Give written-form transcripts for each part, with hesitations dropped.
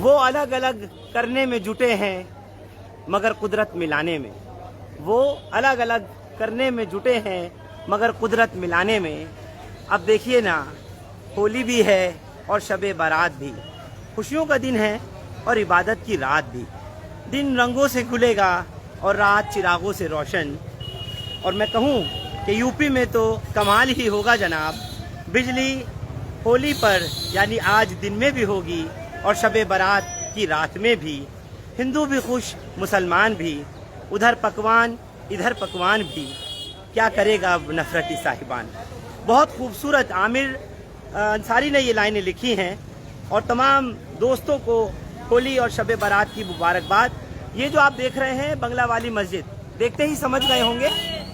वो अलग अलग करने में जुटे हैं मगर कुदरत मिलाने में। वो अलग अलग करने में जुटे हैं मगर कुदरत मिलाने में। अब देखिए ना, होली भी है और शबे बारात भी, खुशियों का दिन है और इबादत की रात भी। दिन रंगों से खुलेगा और रात चिरागों से रोशन। और मैं कहूँ कि यूपी में तो कमाल ही होगा जनाब, बिजली होली पर यानी आज दिन में भी होगी और शबे बारात की रात में भी। हिंदू भी खुश, मुसलमान भी, उधर पकवान इधर पकवान भी, क्या करेगा अब नफरती साहिबान। बहुत खूबसूरत आमिर अंसारी ने ये लाइनें लिखी हैं और तमाम दोस्तों को होली और शबे बारात की मुबारकबाद। ये जो आप देख रहे हैं बंगला वाली मस्जिद, देखते ही समझ गए होंगे,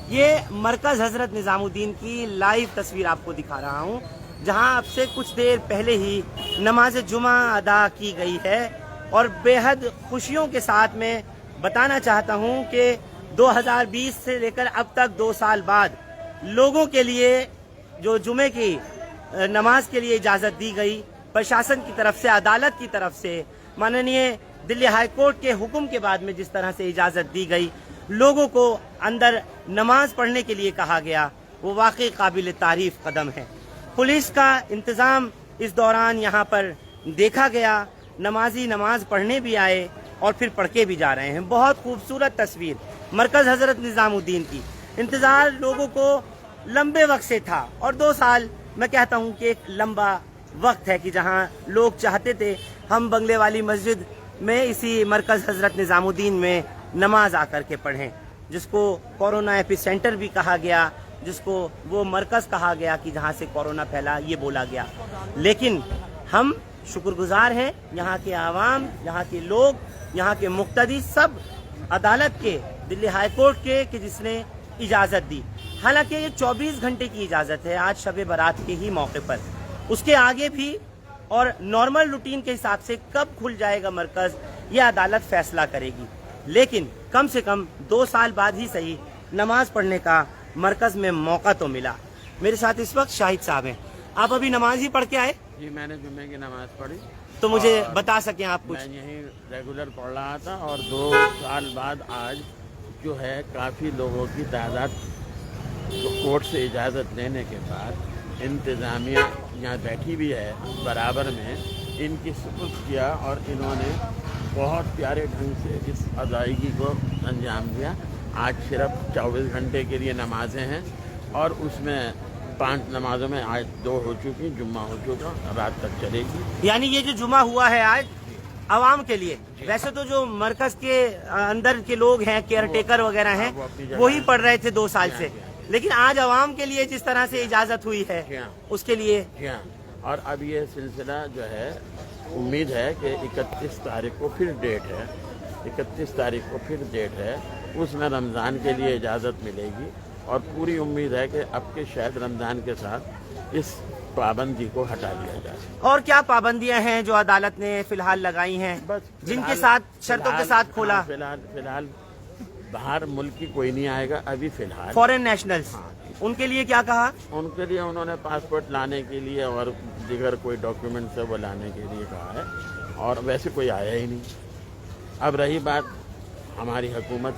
ये मरकज़ हज़रत निज़ामुद्दीन की लाइव तस्वीर आपको दिखा रहा हूँ, जहाँ अब से कुछ देर पहले ही नमाज जुमा अदा की गई है। और बेहद खुशियों के साथ में बताना चाहता हूँ कि 2020 से लेकर अब तक 2 साल बाद लोगों के लिए जो जुमे की नमाज के लिए इजाज़त दी गई प्रशासन की तरफ से, अदालत की तरफ से, माननीय दिल्ली हाई कोर्ट के हुक्म के बाद में जिस तरह से इजाज़त दी गई, लोगों को अंदर नमाज पढ़ने के लिए कहा गया, वो वाकई काबिल तारीफ कदम है। पुलिस का इंतज़ाम इस दौरान यहाँ पर देखा गया, नमाजी नमाज पढ़ने भी आए और फिर पढ़ के भी जा रहे हैं। बहुत खूबसूरत तस्वीर मरकज़ हज़रत निज़ामुद्दीन की। इंतज़ार लोगों को लंबे वक्त से था और 2 साल मैं कहता हूँ कि एक लंबा वक्त है कि जहाँ लोग चाहते थे हम बंगले वाली मस्जिद में, इसी मरकज़ हज़रत निज़ामुद्दीन में नमाज आकर के पढ़ें, जिसको कोरोना एपिसेंटर भी कहा गया, जिसको वो मरकज़ कहा गया कि जहाँ से कोरोना फैला, ये बोला गया। लेकिन हम शुक्रगुजार हैं यहाँ के आवाम, यहाँ के लोग, यहाँ के मुक्तदी, सब अदालत के, दिल्ली हाई कोर्ट के कि जिसने इजाज़त दी। हालांकि ये 24 घंटे की इजाज़त है आज शबे बारात के ही मौके पर। उसके आगे भी और नॉर्मल रूटीन के हिसाब से कब खुल जाएगा मरकज़, ये अदालत फैसला करेगी। लेकिन कम से कम 2 साल बाद ही सही नमाज पढ़ने का मरकज़ में मौका तो मिला। मेरे साथ इस वक्त शाहिद साहब हैं। आप अभी नमाज ही पढ़ के आए? जी, मैंने जुम्मे की नमाज पढ़ी। तो मुझे बता सकें आप कुछ? मैं यहीं रेगुलर पढ़ रहा था और 2 साल बाद आज जो है काफ़ी लोगों की तादाद कोर्ट से इजाज़त लेने के बाद इंतज़ामिया यहाँ बैठी भी है बराबर में, इनकी सुपुर्द किया और इन्होंने बहुत प्यारे ढंग से इस अदायगी को अंजाम दिया। आज सिर्फ 24 घंटे के लिए नमाजें हैं और उसमें 5 नमाजों में आज 2 हो चुकी, जुम्मा हो चुका, रात तक चलेगी। यानी ये जो जुमा हुआ है आज आवाम के लिए, वैसे तो जो मरकज के अंदर के लोग हैं, केयर टेकर वगैरह हैं, वही पढ़ रहे थे 2 साल से, लेकिन आज आवाम के लिए जिस तरह से इजाजत हुई है उसके लिए। और अब ये सिलसिला जो है, उम्मीद है कि 31 तारीख को फिर डेट है, 31 तारीख को फिर डेट है, उसमें रमज़ान के लिए इजाज़त मिलेगी और पूरी उम्मीद है कि अब के शायद रमज़ान के साथ इस पाबंदी को हटा दिया जाए। और क्या पाबंदियां हैं जो अदालत ने फिलहाल लगाई हैं, बस जिनके साथ शर्तों के साथ खोला? फिलहाल बाहर मुल्क की कोई नहीं आएगा अभी फिलहाल। फॉरेन नेशनल्स, उनके लिए क्या कहा? उनके लिए उन्होंने पासपोर्ट लाने के लिए और दीगर कोई डॉक्यूमेंट से वो लाने के लिए कहा है और वैसे कोई आया ही नहीं। अब रही बात हमारी हुकूमत,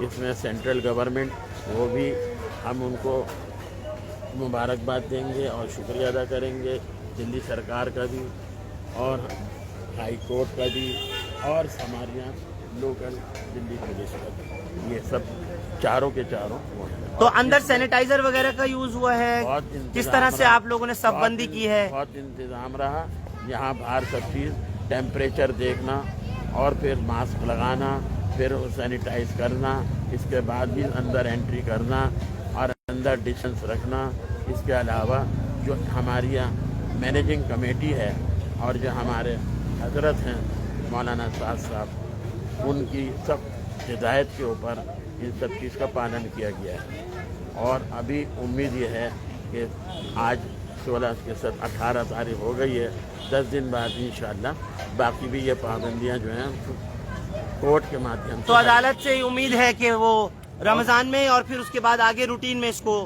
इसमें सेंट्रल गवर्नमेंट, वो भी हम उनको मुबारकबाद देंगे और शुक्रिया अदा करेंगे, दिल्ली सरकार का भी और हाई कोर्ट का भी और हमारे यहाँ लोकल दिल्ली पुलिस का भी, ये सब चारों के चारों वो हैं। तो अंदर सैनिटाइजर वगैरह का यूज हुआ है? किस तरह से आप लोगों ने सब बंदी की है? बहुत इंतजाम रहा यहाँ बाहर, सब चीज़ टेम्परेचर देखना और फिर मास्क लगाना, फिर सैनिटाइज करना, इसके बाद भी अंदर एंट्री करना और अंदर डिस्टेंस रखना। इसके अलावा जो हमारी यहाँ मैनेजिंग कमेटी है और जो हमारे हजरत हैं मौलाना साहब, उनकी सब हिदायत के ऊपर इन सब चीज़ का पालन किया गया है। और अभी उम्मीद ये है कि आज 16 के साथ 18 तारीख हो गई है, 10 दिन बाद इंशाअल्लाह बाकी भी ये पाबंदियाँ जो हैं कोर्ट के माध्यम से। तो अदालत से उम्मीद है कि वो रमज़ान में और फिर उसके बाद आगे रूटीन में इसको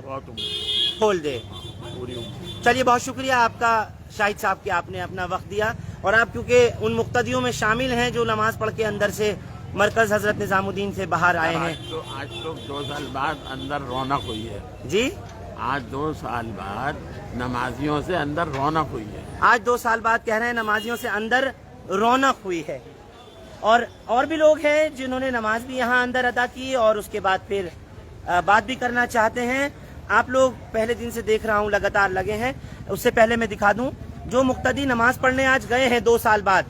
खोल दे। पूरी उम्मीद। चलिए, बहुत शुक्रिया आपका शाहिद साहब कि आपने अपना वक्त दिया। और आप क्योंकि उन मुक्तदियों में शामिल हैं जो नमाज पढ़ के अंदर से मरकज हजरत निजामुद्दीन से बाहर आए हैं। आज तो 2 साल बाद अंदर रौनक हुई है जी, आज 2 साल बाद नमाजियों से अंदर रौनक हुई है। आज 2 साल बाद कह रहे हैं नमाजियों से अंदर रौनक हुई है। और भी लोग हैं जिन्होंने नमाज भी यहाँ अंदर अदा की और उसके बाद फिर बात भी करना चाहते हैं। आप लोग पहले दिन से देख रहा हूँ लगातार लगे हैं। उससे पहले मैं दिखा दूं, जो मुक्तदी नमाज पढ़ने आज गए हैं 2 साल बाद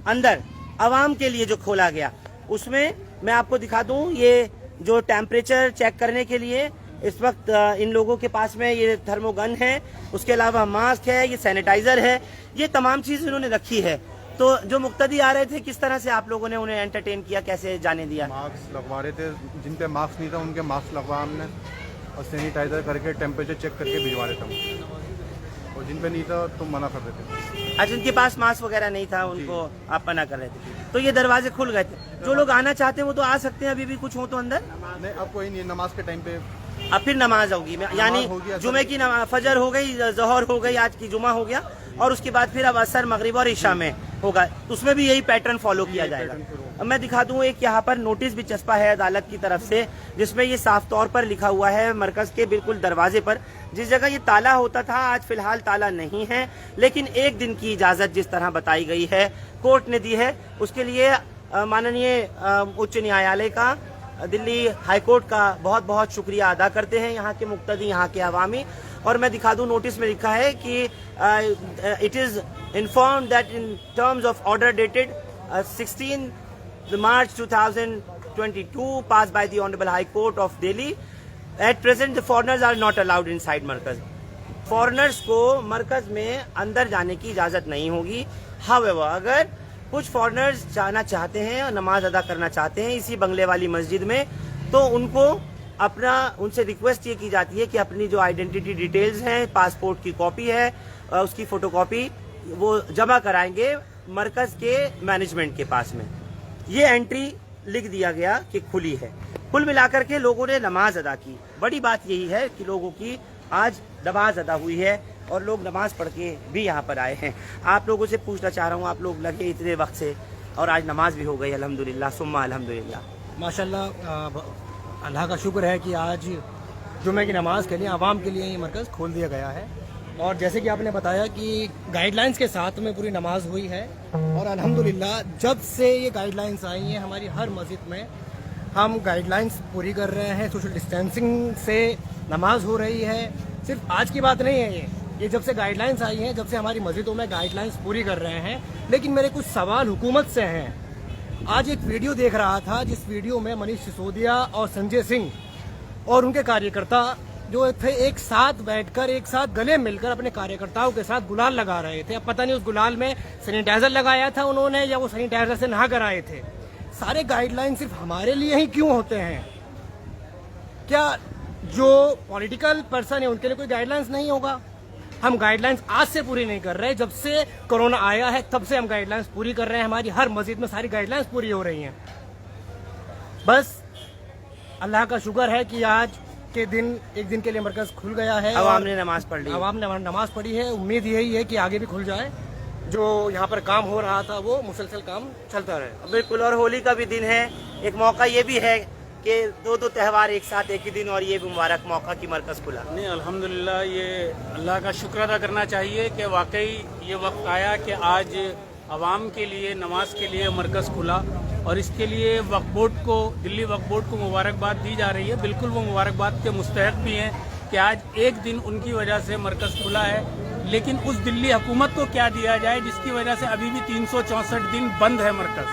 अंदर आवाम के लिए जो खोला गया, उसमें मैं आपको दिखा दूं, ये जो टेम्परेचर चेक करने के लिए इस वक्त इन लोगों के पास में ये थर्मोगन है, उसके अलावा मास्क है, ये सैनिटाइजर है, ये तमाम चीज इन्होंने रखी है। तो जो मुक्तदी आ रहे थे, किस तरह से आप लोगों ने उन्हें एंटरटेन किया, कैसे जाने दिया? मास्क लगवा रहे थे, जिन पे मास्क नहीं था उनके मास्क लगवा हमने और सैनिटाइजर करके टेम्परेचर चेक करके भिजवा रहे थे, और जिन पे नहीं था तो मना कर रहे थे। आज उनके पास मास्क वगैरह नहीं था, उनको आप मना कर रहे थे, तो ये दरवाजे खुल गए थे। जो लोग आना चाहते हैं वो तो आ सकते हैं, अभी भी कुछ हो तो अंदर नहीं, अब कोई नहीं, नमाज के टाइम पे अब फिर नमाज होगी, यानी जुमे की फजर हो गई, जहर हो गई, आज की जुमा हो गया, और उसके बाद फिर अब असर, मगरिब और इशा में होगा। उसमें भी यही पैटर्न फॉलो किया जाएगा। अब मैं दिखा दूं, एक यहाँ पर नोटिस भी चस्पा है अदालत की तरफ से, जिसमें ये साफ तौर पर लिखा हुआ है मरकज के बिल्कुल दरवाजे पर, जिस जगह ये ताला होता था आज फिलहाल ताला नहीं है, लेकिन 1 दिन की इजाजत जिस तरह बताई गई है कोर्ट ने दी है, उसके लिए माननीय उच्च न्यायालय का, दिल्ली हाईकोर्ट का बहुत बहुत शुक्रिया अदा करते हैं, यहाँ के मुक्तदी, यहाँ के अवामी। और मैं दिखा दूं, नोटिस में लिखा है कि it is informed that in terms of order dated 16 March 2022 passed by the honourable high court of Delhi, at present the foreigners are not allowed inside Markaz. Foreigners को मरकज में अंदर जाने की इजाजत नहीं होगी। हाउएवर, अगर कुछ फॉरेनर्स जाना चाहते हैं और नमाज अदा करना चाहते हैं इसी बंगले वाली मस्जिद में, तो उनको उनसे रिक्वेस्ट ये की जाती है कि अपनी जो आइडेंटिटी डिटेल्स हैं, पासपोर्ट की कॉपी है, उसकी फोटोकॉपी वो जमा कराएंगे मरकज के मैनेजमेंट के पास में। ये एंट्री लिख दिया गया कि खुली है। कुल मिलाकर के लोगों ने नमाज अदा की। बड़ी बात यही है कि लोगों की आज नमाज अदा हुई है और लोग नमाज पढ़ के भी यहाँ पर आए हैं। आप लोगों से पूछना चाह रहा हूँ, आप लोग लगे इतने वक्त से और आज नमाज भी हो गई, अल्हम्दुलिल्लाह सुम्मा अल्हम्दुलिल्लाह। माशाल्लाह, अल्लाह का शुक्र है कि आज जुमे की नमाज के लिए आवाम के लिए ये मरकज़ खोल दिया गया है। और जैसे कि आपने बताया कि गाइडलाइंस के साथ में पूरी नमाज हुई है, और अल्हम्दुलिल्लाह जब से ये गाइडलाइंस आई हैं हमारी हर मस्जिद में हम गाइडलाइंस पूरी कर रहे हैं, सोशल डिस्टेंसिंग से नमाज हो रही है। सिर्फ आज की बात नहीं है ये जब से गाइडलाइंस आई हैं, जब से हमारी मस्जिदों में गाइडलाइंस पूरी कर रहे हैं। लेकिन मेरे कुछ सवाल हुकूमत से हैं। आज एक वीडियो देख रहा था, जिस वीडियो में मनीष सिसोदिया और संजय सिंह और उनके कार्यकर्ता जो थे एक साथ बैठकर, एक साथ गले मिलकर अपने कार्यकर्ताओं के साथ गुलाल लगा रहे थे। अब पता नहीं उस गुलाल में सैनिटाइजर लगाया था उन्होंने या वो सैनिटाइजर से नहा कर आए थे। सारे गाइडलाइन सिर्फ हमारे लिए ही क्यों होते हैं? क्या जो पॉलिटिकल पर्सन है उनके लिए कोई गाइडलाइंस नहीं होगा? हम गाइडलाइंस आज से पूरी नहीं कर रहे, जब से कोरोना आया है तब से हम गाइडलाइंस पूरी कर रहे हैं। हमारी हर मस्जिद में सारी गाइडलाइंस पूरी हो रही हैं। बस अल्लाह का शुक्र है कि आज के दिन, एक दिन के लिए मरकज खुल गया है। आवाम ने नमाज पढ़ ली, आवाम ने नमाज पढ़ी है। उम्मीद यही है कि आगे भी खुल जाए, जो यहाँ पर काम हो रहा था वो मुसलसल काम चलता रहे। बिल्कुल। और होली का भी दिन है, एक मौका ये भी है कि दो त्यौहार एक साथ एक ही दिन, और ये भी मुबारक मौका की मरकज खुला। नहीं, अल्हम्दुलिल्लाह, ये अल्लाह का शुक्र अदा करना चाहिए कि वाकई ये वक्त आया कि आज आवाम के लिए, नमाज के लिए मरकज़ खुला, और इसके लिए वक्फ बोर्ड को, दिल्ली वक्फ बोर्ड को मुबारकबाद दी जा रही है। बिल्कुल वो मुबारकबाद के मुस्तहक भी हैं कि आज एक दिन उनकी वजह से मरकज़ खुला है। लेकिन उस दिल्ली हुकूमत को क्या दिया जाए जिसकी वजह से अभी भी 364 दिन बंद है मरकज़?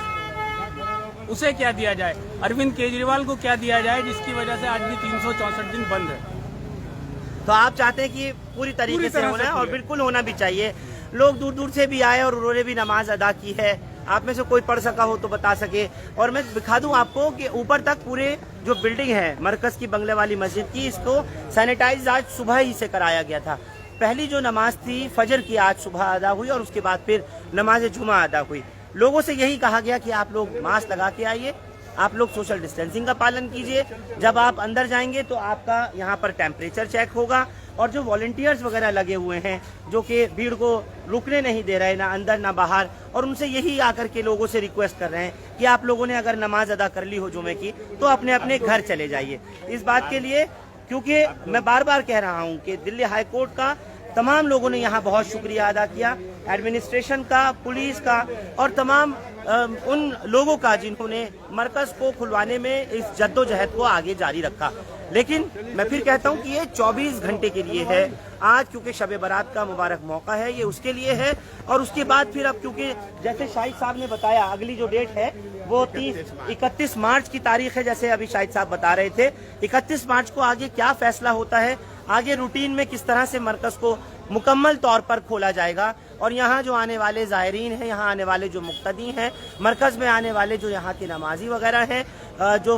उसे क्या दिया जाए? अरविंद केजरीवाल को क्या दिया जाए जिसकी वजह से आज भी 364 दिन बंद है? तो आप चाहते हैं कि पूरी तरीके से होना है, और बिल्कुल होना भी चाहिए। लोग दूर दूर से भी आए और उन्होंने भी नमाज अदा की है। आप में से कोई पढ़ सका हो तो बता सके। और मैं दिखा दूं आपको कि ऊपर तक पूरे जो बिल्डिंग है मरकज की बंगले वाली मस्जिद की, इसको सैनिटाइज आज सुबह ही से कराया गया था। पहली जो नमाज थी फजर की आज सुबह अदा हुई, और उसके बाद फिर नमाज जुमा अदा हुई। लोगों से यही कहा गया कि आप लोग मास्क लगा के आइए, आप लोग सोशल डिस्टेंसिंग का पालन कीजिए। जब आप अंदर जाएंगे तो आपका यहाँ पर टेम्परेचर चेक होगा, और जो वॉलंटियर्स वगैरह लगे हुए हैं जो कि भीड़ को रुकने नहीं दे रहे, ना अंदर ना बाहर, और उनसे यही आकर के लोगों से रिक्वेस्ट कर रहे हैं कि आप लोगों ने अगर नमाज अदा कर ली हो जुमे की तो अपने अपने घर चले जाइए। इस बात के लिए, क्योंकि मैं बार बार कह रहा हूं कि दिल्ली हाई कोर्ट का तमाम लोगों ने यहाँ बहुत शुक्रिया अदा किया, एडमिनिस्ट्रेशन का, पुलिस का और तमाम उन लोगों का जिन्होंने मरकज को खुलवाने में इस जद्दोजहद को आगे जारी रखा। लेकिन मैं फिर कहता हूं कि ये 24 घंटे के लिए है आज, क्योंकि शब बारात का मुबारक मौका है, ये उसके लिए है। और उसके बाद फिर अब क्योंकि जैसे शाहिद साहब ने बताया अगली जो डेट है वो 31 मार्च की तारीख है, जैसे अभी शाहिद साहब बता रहे थे। 31 मार्च को आगे क्या फैसला होता है, आगे रूटीन में किस तरह से मरकज को मुकम्मल तौर पर खोला जाएगा, और यहाँ जो आने वाले ज़ायरीन हैं, यहाँ आने वाले जो मुक्तदी हैं, मरकज में आने वाले जो यहाँ के नमाजी वगैरह हैं, जो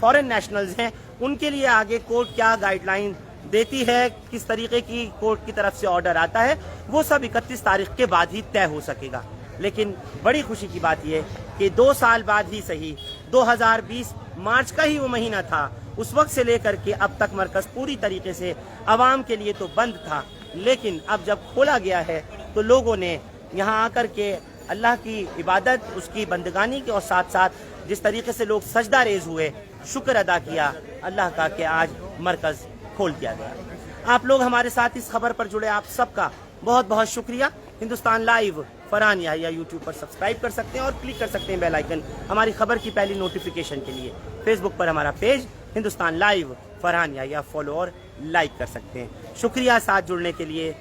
फॉरेन नेशनल्स हैं, उनके लिए आगे कोर्ट क्या गाइडलाइन देती है, किस तरीके की कोर्ट की तरफ से ऑर्डर आता है, वो सब 31 तारीख के बाद ही तय हो सकेगा। लेकिन बड़ी खुशी की बात यह कि 2 साल बाद ही सही, 2020 मार्च का ही वो महीना था, उस वक्त से लेकर के अब तक मरकज पूरी तरीके से आवाम के लिए तो बंद था, लेकिन अब जब खोला गया है तो लोगों ने यहाँ आकर के अल्लाह की इबादत, उसकी बंदगानी के और साथ साथ जिस तरीके से लोग सजदा रेज हुए, शुक्र अदा किया अल्लाह का कि आज मरकज खोल दिया गया। आप लोग हमारे साथ इस खबर पर जुड़े, आप सबका बहुत बहुत शुक्रिया। हिंदुस्तान लाइव फरहान याहिया यूट्यूब पर सब्सक्राइब कर सकते हैं और क्लिक कर सकते हैं बेल आइकन हमारी खबर की पहली नोटिफिकेशन के लिए। फेसबुक पर हमारा page Hindustan live Farhan Yahiya follow और लाइक कर सकते हैं। शुक्रिया साथ जुड़ने के लिए।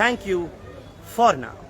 Thank you for now.